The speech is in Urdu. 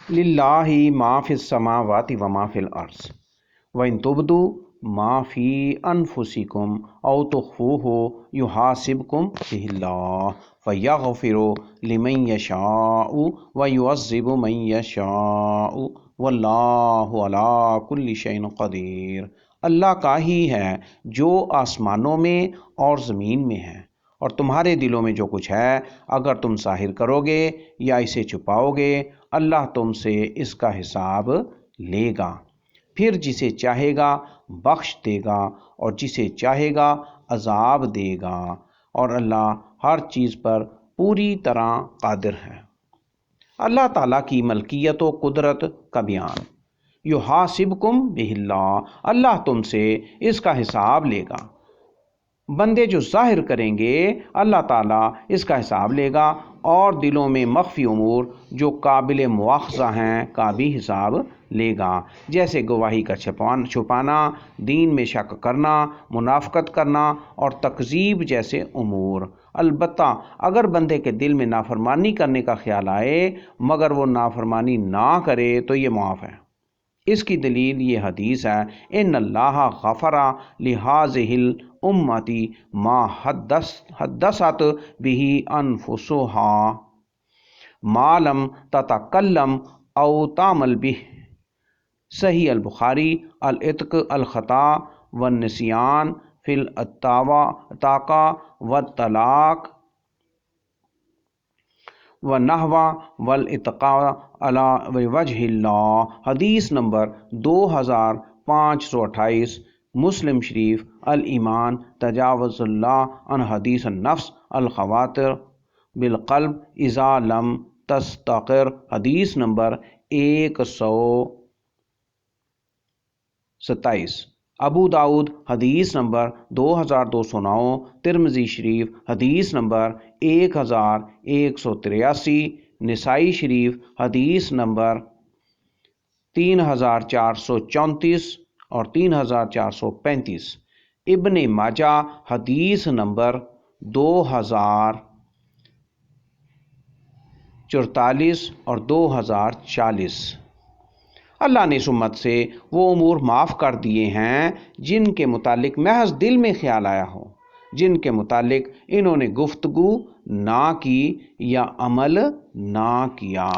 للہ ما فی السماوات و ما فی الارض وَإِن تُبْدُوا مَا فِي أَنفُسِكُمْ أَوْ تُخْفُوهُ يُحَاسِبْكُم بِهِ اللَّهُ فَيَغْفِرُ لِمَن يَشَاءُ وَيُعَذِّبُ مَن يَشَاءُ وَاللَّهُ عَلَىٰ كُلِّ شَيْءٍ قَدِيرٌ۔ اللہ کا ہی ہے جو آسمانوں میں اور زمین میں ہے، اور تمہارے دلوں میں جو کچھ ہے، اگر تم ظاہر کرو گے یا اسے چھپاؤ گے، اللہ تم سے اس کا حساب لے گا، پھر جسے چاہے گا بخش دے گا اور جسے چاہے گا عذاب دے گا، اور اللہ ہر چیز پر پوری طرح قادر ہے۔ اللہ تعالیٰ کی ملکیت و قدرت کا بیان۔ یحاسبکم بہ اللہ، اللہ تم سے اس کا حساب لے گا۔ بندے جو ظاہر کریں گے اللہ تعالیٰ اس کا حساب لے گا، اور دلوں میں مخفی امور جو قابل مواخذہ ہیں کا بھی حساب لے گا، جیسے گواہی کا چھپانا، دین میں شک کرنا، منافقت کرنا اور تکذیب جیسے امور۔ البتہ اگر بندے کے دل میں نافرمانی کرنے کا خیال آئے مگر وہ نافرمانی نہ کرے تو یہ معاف ہے۔ اس کی دلیل یہ حدیث ہے، ان اللہ غفر لہذہ الامۃ ما حدثت بہ انفسها ما لم تتکلم او تعمل بہ۔ صحیح البخاری۔ العتق، الخطا والنسیان فی العتاقہ والطلاق والنحو والاتقاء علی وجہ اللہ۔ حدیث نمبر 2528، مسلم شریف۔ الایمان تجاوز اللہ عن حدیث النفس الخواطر بالقلب اذا لم تستقر۔ حدیث نمبر 127۔ ابو داؤد حدیث نمبر 2209، ترمذی شریف حدیث نمبر 1183، نسائی شریف حدیث نمبر 3434 اور 3435، ابن ماجہ حدیث نمبر 2044 اور 2040۔ اللہ نے اس امت سے وہ امور معاف کر دیے ہیں جن کے متعلق محض دل میں خیال آیا ہو، جن کے متعلق انہوں نے گفتگو نہ کی یا عمل نہ کیا۔